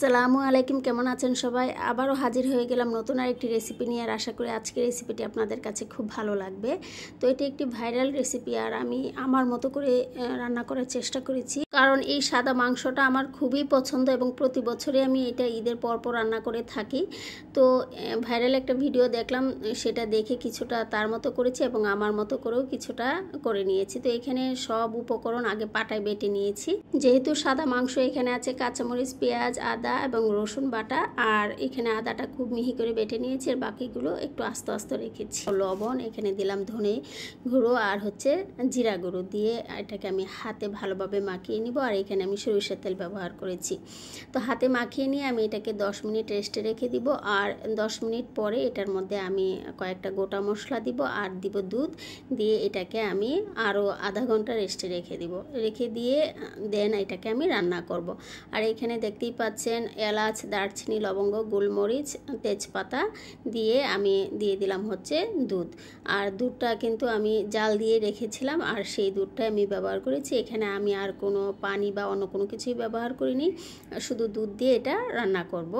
আসসালামু আলাইকুম, কেমন আছেন সবাই? আবারও হাজির হয়ে গেলাম নতুন আরেকটি রেসিপি নিয়ে। আর আশা করি আজকের রেসিপিটি আপনাদের কাছে খুব ভালো লাগবে। তো এটি একটি ভাইরাল রেসিপি, আর আমি আমার মতো করে রান্না করার চেষ্টা করেছি, কারণ এই সাদা মাংসটা আমার খুবই পছন্দ এবং প্রতি বছরই আমি এটা ঈদের পরপর রান্না করে থাকি। তো ভাইরাল একটা ভিডিও দেখলাম, সেটা দেখে কিছুটা তার মতো করেছি এবং আমার মতো করেও কিছুটা করে নিয়েছি। তো এখানে সব উপকরণ আগে পাটায় বেটে নিয়েছি। যেহেতু সাদা মাংস, এখানে আছে কাঁচামরিচ, পেঁয়াজ, আদা এবং রসুন বাটা। আর এখানে আদাটা খুব মিহি করে বেটে নিয়েছি, আর বাকিগুলো একটু আস্তে আস্তে রেখেছি। লবণ এখানে দিলাম, ধনে গুঁড়ো আর জিরা গুঁড়ো দিয়ে এটাকে আমি হাতে ভালোভাবে মাখিয়ে নিব। আর এখানে আমি সরিষার তেল ব্যবহার করেছি। তো হাতে মাখিয়ে নিয়ে আমি এটাকে 10 মিনিট রেস্টে রেখে দিব। আর 10 মিনিট পরে এটার মধ্যে আমি কয়েকটা গোটা মশলা দিব আর দিব দুধ দিয়ে এটাকে আমি আরও আধা ঘন্টা রেস্টে রেখে দিয়ে দেন এটাকে আমি রান্না করব। আর এখানে দেখতেই পাচ্ছেন এলাচ, দারচিনি, লবঙ্গ, গোলমরিচ, তেজপাতা দিয়ে আমি দিয়ে দিলাম দুধ। আর দুধটা কিন্তু আমি জাল দিয়ে রেখেছিলাম, আর সেই দুধটা আমি ব্যবহার করেছি। এখানে আমি আর কোনো পানি বা অন্য কোনো কিছুই ব্যবহার করিনি, শুধু দুধ দিয়ে এটা রান্না করব।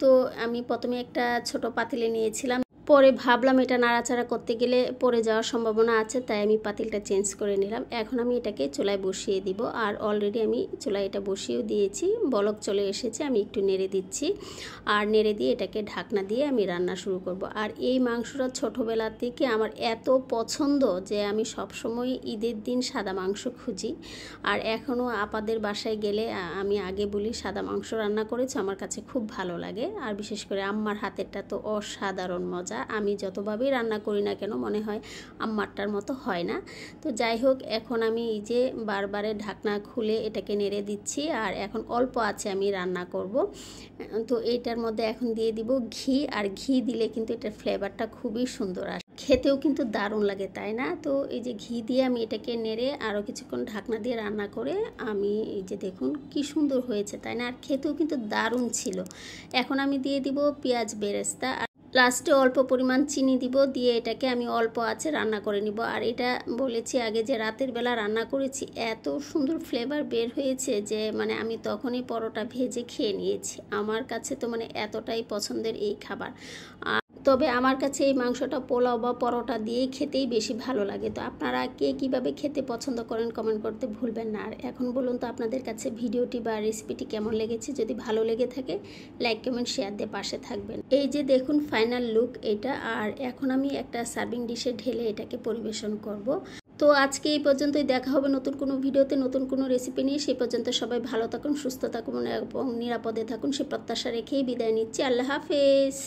তো আমি প্রথমে একটা ছোট পাতিলে নিয়েছিলাম, পরে ভাবলাম এটা নাড়াচাড়া করতে গেলে পড়ে যাওয়ার সম্ভাবনা আছে, তাই আমি পাতিলটা চেঞ্জ করে নিলাম। এখন আমি এটাকে চুলায় বসিয়ে দিব। আর অলরেডি আমি চুলায় এটা বসিয়েও দিয়েছি, বলক চলে এসেছে। আমি একটু নেড়ে দিচ্ছি, আর নেড়ে দিয়ে এটাকে ঢাকনা দিয়ে আমি রান্না শুরু করব। আর এই মাংসটা ছোটোবেলা থেকে আমার এত পছন্দ যে আমি সবসময় ঈদের দিন সাদা মাংস খুঁজি। আর এখনও আপাদের বাসায় গেলে আমি আগে বলি সাদা মাংস রান্না করেছে, আমার কাছে খুব ভালো লাগে। আর বিশেষ করে আম্মার হাতেরটা তো অসাধারণ মজা। আমি যতভাবেই রান্না করি না কেন মনে হয় আম্মারটার মতো হয় না। তো যাই হোক, এখন আমি এই যে বারবারে ঢাকনা খুলে এটাকে নেড়ে দিচ্ছি। আর এখন অল্প আছে আমি রান্না করব। তো এইটার মধ্যে এখন দিয়ে দিব ঘি। আর ঘি দিলে কিন্তু এটার ফ্লেভারটা খুবই সুন্দর আসে, খেতেও কিন্তু দারুণ লাগে, তাই না? তো এই যে ঘি দিয়ে আমি এটাকে নেড়ে আরও কিছুক্ষণ ঢাকনা দিয়ে রান্না করে আমি এই যে দেখুন কি সুন্দর হয়েছে, তাই না? আর খেতেও কিন্তু দারুণ ছিল। এখন আমি দিয়ে দিব পেঁয়াজ বেরেস্তা, লাস্টে অল্প পরিমাণ চিনি দিব, দিয়ে এটাকে আমি অল্প আছে রান্না করে নিব। আর এটা বলেছি আগে যে রাতের বেলা রান্না করেছি, এত সুন্দর ফ্লেভার বের হয়েছে যে মানে আমি তখনই পরোটা ভেজে খেয়ে নিয়েছি। আমার কাছে তো মানে এতটাই পছন্দের এই খাবার। তবে আমার কাছে এই মাংসটা পোলাও বা পরোটা দিয়ে খেতেই বেশি ভালো লাগে। তো আপনারা কে কীভাবে খেতে পছন্দ করেন কমেন্ট করতে ভুলবেন না। আর এখন বলুন তো আপনাদের কাছে ভিডিওটি বা রেসিপিটি কেমন লেগেছে? যদি ভালো লেগে থাকে লাইক, কমেন্ট, শেয়ার দিয়ে পাশে থাকবেন। এই যে দেখুন ফাইনাল লুক এটা। আর এখন আমি একটা সার্ভিং ডিশে ঢেলে এটাকে পরিবেশন করব। তো আজকে এই পর্যন্তই, দেখা হবে নতুন কোনো ভিডিওতে নতুন কোনো রেসিপি নিয়ে। সেই পর্যন্ত সবাই ভালো থাকুন, সুস্থ থাকুন এবং নিরাপদে থাকুন, সে প্রত্যাশা রেখেই বিদায় নিচ্ছি। আল্লাহ হাফেজ।